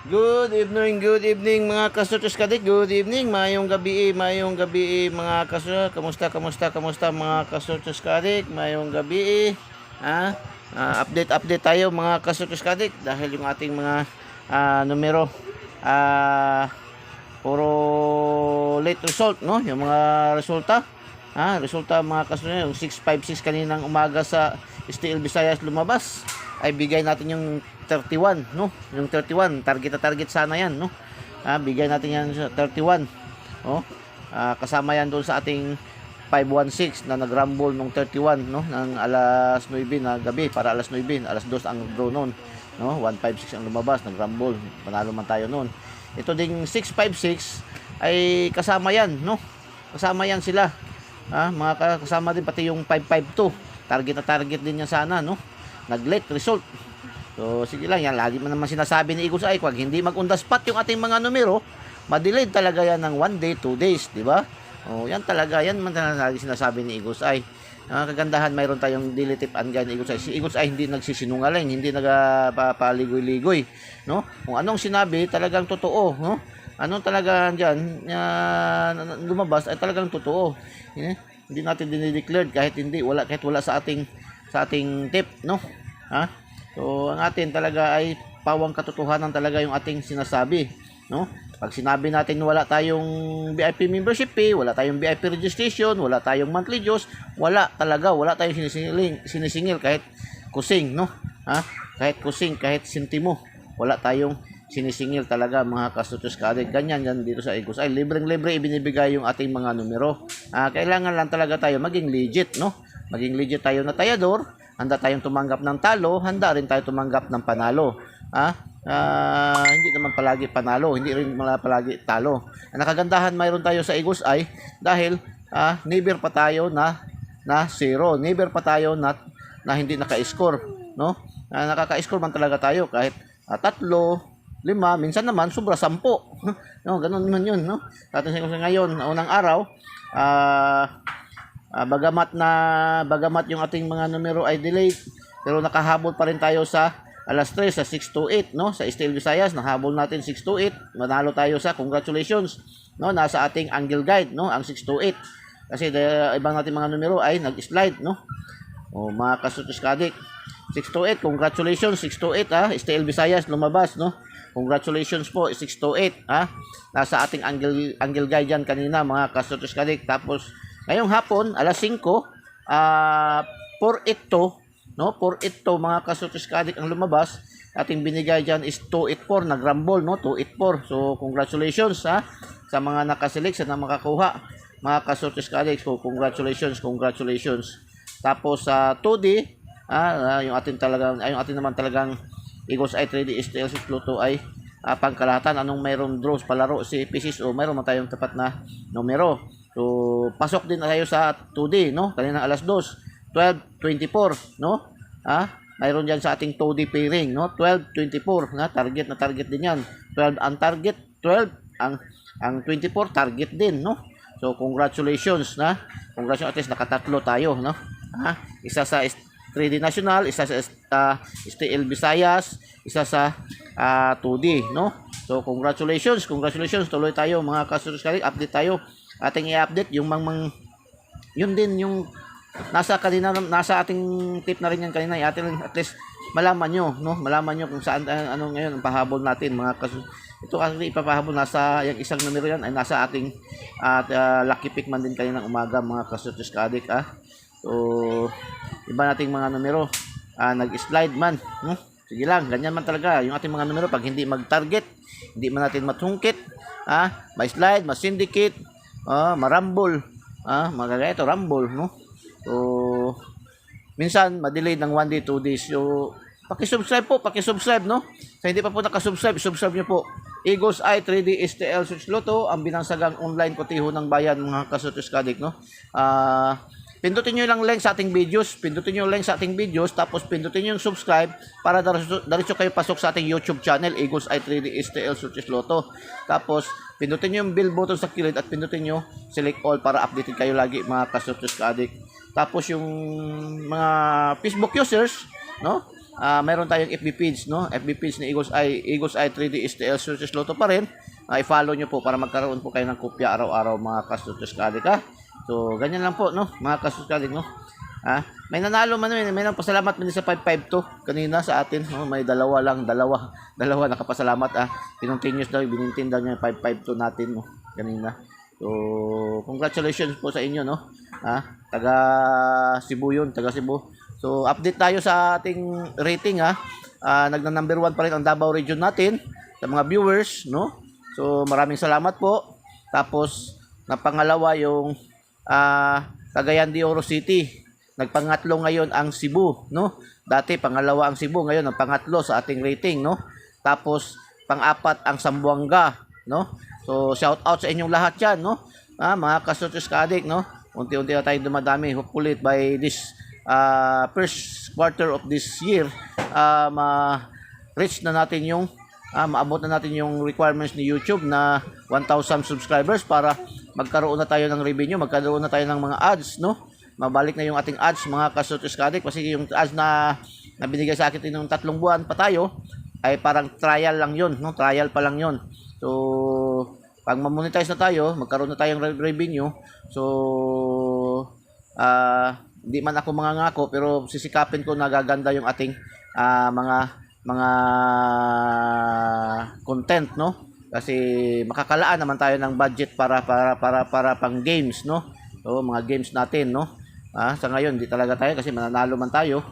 Good evening mga kasutos kadik. Good evening, mayong gabi mga kasutos. Kamusta mga kasutos kadik? Mayong gabi. Ha? Update tayo mga kasutos kadik dahil yung ating mga numero puro late result, no? Yung mga resulta. Resulta mga kasutos, yung 656 kaninang umaga sa STL Visayas lumabas. Ay bigay natin yung 31, no? Yung 31, target na target sana yan, no? Bigay natin yan sa 31, no? Kasama yan doon sa ating 516 na nag-rumble nung 31, no? Ng alas 9 na gabi, para alas 9, alas 2 ang draw noon, no? 156 ang lumabas, nag-rumble, panalo man tayo noon. Ito ding 656 ay kasama yan, no? Kasama yan sila. Mga kasama din pati yung 552. Target na target din yan sana, no? Nag-late result. So, sige lang, yan. Lagi man naman sinasabi ni Eagles Eye, wag hindi mag-on the spot yung ating mga numero. Madelayed talaga yan ng 1 day, 2 days, di ba? Yan talaga, yan man talaga sinasabi ni Eagles Eye. Kagandahan, mayroon tayong daily tip and guide ni Eagles Eye. Si Eagles Eye hindi nagsisinungaling, hindi nagpapaligoy-ligoy, no? Kung anong sinabi, talagang totoo, no? Anong talaga dyan, lumabas ay talagang totoo. Hindi natin dinideclared kahit wala sa ating tip, no? So, ang atin talaga ay pawang katotohanan talaga yung ating sinasabi, no? Pag sinabi natin wala tayong VIP membership fee, wala tayong VIP registration, wala tayong monthly dues, wala tayong sinisingil kahit kusing, no? Kahit kusing, kahit sintimo, wala tayong sinisingil talaga mga kasutos kadig. Ganyan yan dito sa Eagles Eye. Libreng-libre ibinibigay yung ating mga numero. Kailangan lang talaga tayo maging legit, no? Maging legit tayo na tayador. Handa tayong tumanggap ng talo, handa rin tayo tumanggap ng panalo. Hindi naman palagi panalo, hindi rin palagi talo. Ang nakagandahan mayroon tayo sa Eagles Eye dahil never pa tayo na zero. Never pa tayo na hindi naka-score, no? Nakaka-score man talaga tayo kahit 3, 5, minsan naman sobra 10. No, ganun man 'yun, no? Sa atin ngayon, unang araw, bagamat yung ating mga numero ay delayed, pero nakahabol pa rin tayo sa alas 3 sa 628, no? Sa STL Visayas nahabol natin 628, manalo tayo sa congratulations, no? Nasa ating angle guide, no? Ang 628 kasi ibang natin mga numero ay nag-slide, no? Mga kasutos kadik, 628, congratulations 628, STL Visayas lumabas, no? Congratulations po 628, nasa ating angle guide yan kanina mga kasutos kadik. Tapos ngayong hapon, alas 5, 482, no? 482 mga kasutos kadik ang lumabas. Ating binigay dyan is 284, nag-rumble, no? 284. So, congratulations, sa mga nakaselect, sa makakuha, mga kasutos kadik. So, congratulations. Tapos, sa 2D, yung ating naman talagang Eagles Eye 3D STL Luto ay pangkalahatan. Anong mayroong draws palaro si PCSO, mayroon man tayong tapat na numero. So, pasok din tayo sa 2D, no? Kanina alas 2, 12-24, no? Mayroon diyan sa ating 2D pairing, no? 12-24, na target din yan. 12 ang target, 12 ang 24 target din, no? So, congratulations, Congratulations, at least nakatatlo tayo, no? Isa sa 3D National, isa sa STL Visayas, isa sa 2D, no? So, congratulations. Tuloy tayo mga kasutos kadik, update tayo. Ating i-update yung yun din yung nasa ating tip na rin yan kanina, at least malaman nyo, no? Malaman nyo kung saan ngayon ang pahabol natin mga kasutos. Ito kasi ipapahabol, nasa yung isang numero yan ay nasa ating lucky pick man din kanina umaga mga kasutos kadik, So, iba nating mga numero nag-slide man, no? Sige lang, ganyan man talaga yung ating mga numero. Pag hindi mag-target, hindi man natin matungkit, may slide, ma-syndicate, marambol, magagaya ito, rumble, no? So, minsan, madelay ng 1 day, 2 days. So, pakisubscribe, no? Sa hindi pa po nakasubscribe, subscribe nyo po. Eagles Eye 3D STL Suits Lotto, ang binangsagang online kotiho ng bayan, mga kasutos kadik, no? Pindutin nyo lang link sa ating videos, tapos pindutin nyo yung subscribe para diretso kayo pasok sa ating YouTube channel, Eagles Eye 3D STL Suits Lotto. Tapos, pindutin nyo yung bell button sa kilid at pindutin nyo select all para updated kayo lagi mga kasutos kadik. Tapos, yung mga Facebook users, no? mayroon tayong FB page, no? FB page ni Eagles Eye 3D STL Switches Lotto pa rin. I-follow nyo po para magkaroon po kayo ng kopya araw-araw mga Kasutos Kadik, ha? So, ganyan lang po, no? Mga Kasutos Kadik, no? May nanalo man, may nang pasalamat man sa 552 kanina sa atin, no? May dalawa nakapasalamat, Continuous daw, binintin daw niya yung 552 natin, no? Kanina. So, congratulations po sa inyo, no? Taga Cebu yun, taga Cebu. So, update tayo sa ating rating, number 1 pa rin ang Davao region natin sa mga viewers, no? So, maraming salamat po. Tapos, pangalawa yung Cagayan de Oro City. Nagpangatlo ngayon ang Cebu, no? Dati pangalawa ang Cebu, ngayon ang pangatlo sa ating rating, no? Tapos, pang-apat ang Zamboanga, no? So, shout out sa inyong lahat yan, no? Mga Kasutos Kadik, no? Unti-unti na tayong dumadami. Hopefully, by this first quarter of this year, ma-reach na natin yung maabot na natin yung requirements ni YouTube na 1,000 subscribers para magkaroon na tayo ng revenue, magkaroon na tayo ng mga ads, no? Mabalik na yung ating ads, mga Kasutos Kadik, kasi yung ads na binigay sa akin ng 3 buwan pa tayo ay parang trial lang yun, no? Trial pa lang yun. So, pag ma-monetize na tayo, magkaroon na tayong revenue. So, hindi man ako mangangako, pero sisikapin ko na gaganda yung ating mga content, no? Kasi makakalaan naman tayo ng budget para pang games, no? So, mga games natin, no? Sa ngayon hindi talaga tayo kasi mananalo man tayo,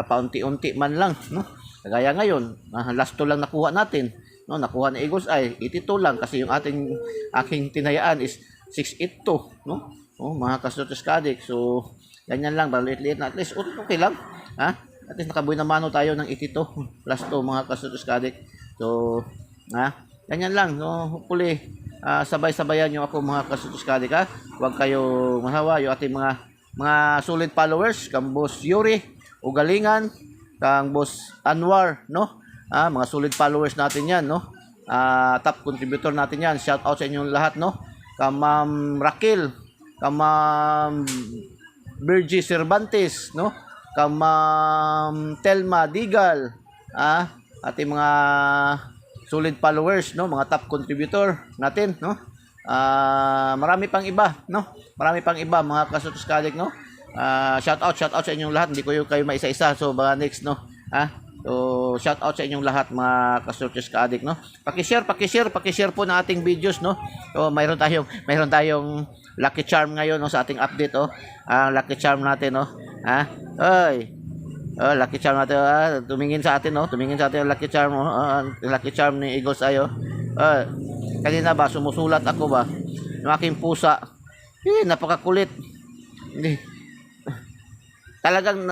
paunti-unti man lang, no? Kagaya ngayon, last 2 lang nakuha natin, no? Nakuha ni Eagles Eye 82 lang kasi yung aking tinayaan is 682, no? Mga Kasutos Kadik. So, ganyan lang, liit-liit na, at least okay lang, At least nakabuhay na mano tayo ng 82 plus 2, mga Kasutos Kadik. So, ganyan lang, no? Hopefully, sabay-sabayan nyo ako, mga Kasutos Kadik, Huwag kayo mahawa, yung ating mga solid followers, kang Boss Yuri, Ugalingan, kang Boss Anwar, no? Mga solid followers natin yan, no? Top contributor natin yan. Shout out sa inyong lahat, no? Kang Ma'am Raquel, kang Ma'am Virgie Cervantes, no? Kang Ma'am Telma Digal, ating mga solid followers, no? Mga top contributor natin, no? Marami pang iba, no? Marami pang iba, mga Kasutos Kadik, no? Shout out sa inyong lahat. Hindi ko kayo maisa-isa. So, baka next, no? So, shout out sa inyong lahat, mga Kasutos Kadik, no? Paki-share po ng ating videos, no? So, mayroon tayong lucky charm ngayon, no, sa ating update, lucky charm natin, no? Lucky charm natin, tumingin sa atin, no? Tumingin sa atin yung lucky charm, lucky charm ni Eagles Eye, kanina ba sumusulat ako ba ng aking pusa, napakakulit, talagang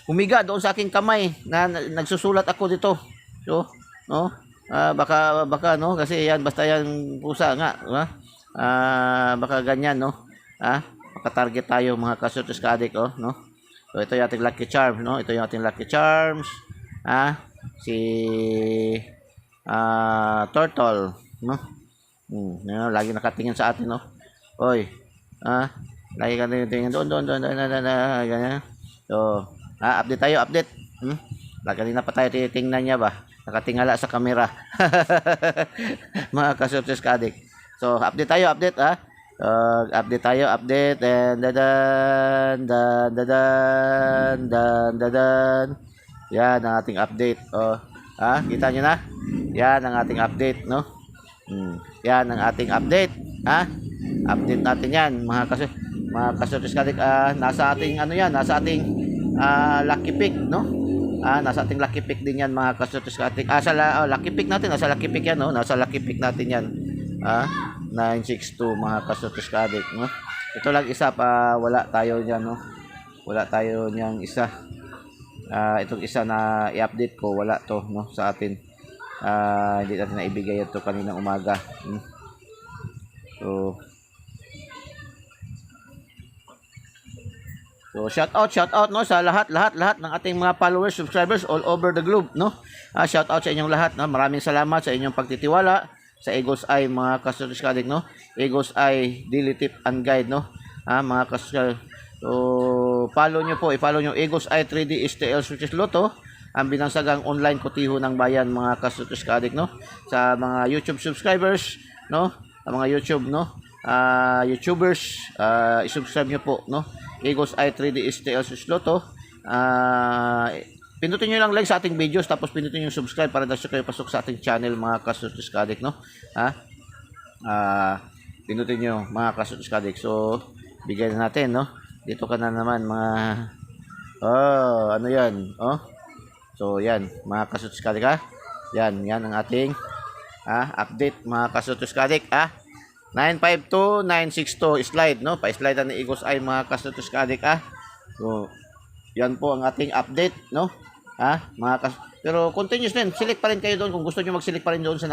humiga doon sa aking kamay na nagsusulat ako dito. So, no, baka no, kasi yan, basta yan pusa nga, baka ganyan, no, maka-target tayo, mga Kasutos Kadik, no. So, ito yung ating lucky charm, no? Ito yung ating lucky charms. Si Turtle, no? Lagi nakatingin sa atin, no? Oy. Lagi ka tingin doon. Ganyan. So, update tayo, update. Kanina pa tayo titingnan niya ba? Nakatingala sa camera. Mga Kasutos Kadik. So, update tayo, update, update tayo, update, and yan ang ating update. Kita nyo na? Yan ang ating update, no? Yan ang ating update, update natin yan, mga Kasutos Kadik. Nasa ating nasa ating lucky pick, no? Nasa ating lucky pick din yan, mga Kasutos Kadik. Lucky pick natin, nasa lucky pick yan, no? Nasa lucky pick natin yan. 962, mga Kasutos Kadik, no? Ito lang isa pa, wala tayo niyan, no? Wala tayo niyang isa. Itong isa na i-update ko, wala to, no, sa atin. Hindi natin na ibigay ito kaninang umaga. So shout out, no, sa lahat ng ating mga followers, subscribers all over the globe, no? Shout out sa inyong lahat, no? Maraming salamat sa inyong pagtitiwala sa Eagles Eye, mga Kasutos Kadik, no? Eagles Eye Daily Tip and Guide, no? Mga Kasutos. So, i-follow nyo Eagles Eye 3D STL Switches Lotto. ang binangsagang online kotiho ng bayan, mga kasutos ka-adik, no? Sa mga YouTube subscribers, no? Ang mga YouTube, no? YouTubers, i-subscribe nyo po, no? Eagles Eye 3D STL Susloto. Pindutin nyo lang like sa ating videos, tapos pindutin nyo yung subscribe para daw kayo pasok sa ating channel, mga kasutos ka-adik, no? Pindutin nyo, mga kasutos ka-adik. So, bigyan na natin, no? Dito ka na naman, mga... ano yan? So, yan, mga kasutos ka-adik, ha? Yan ang ating update, mga kasutos ka-adik, 952962 slide, no? Pa-slide ni Eagles Eye, mga kasutos ka-adik, So, yan po ang ating update, no? Pero continuous din, select pa rin kayo doon kung gusto niyo mag-select pa rin doon sa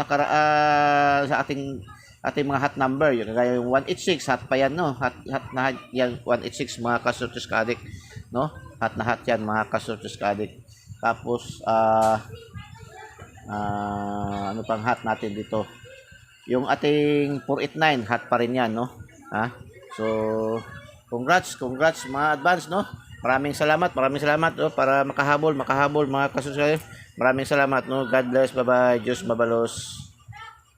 sa ating mga hot number. Yung kagaya yung 186, hot pa yan, no? Hot na hot yan, 186, mga kasutos ka-adik, no? Hot na hot yan, mga kasutos ka-adik. Tapos ano pang hot natin dito? Yung ating 489, hot pa rin yan, no? So, congrats mga advance, no? Maraming salamat, no? Para makahabol mga kasusunod. Maraming salamat, no? God bless, bye-bye, Diyos mabalos.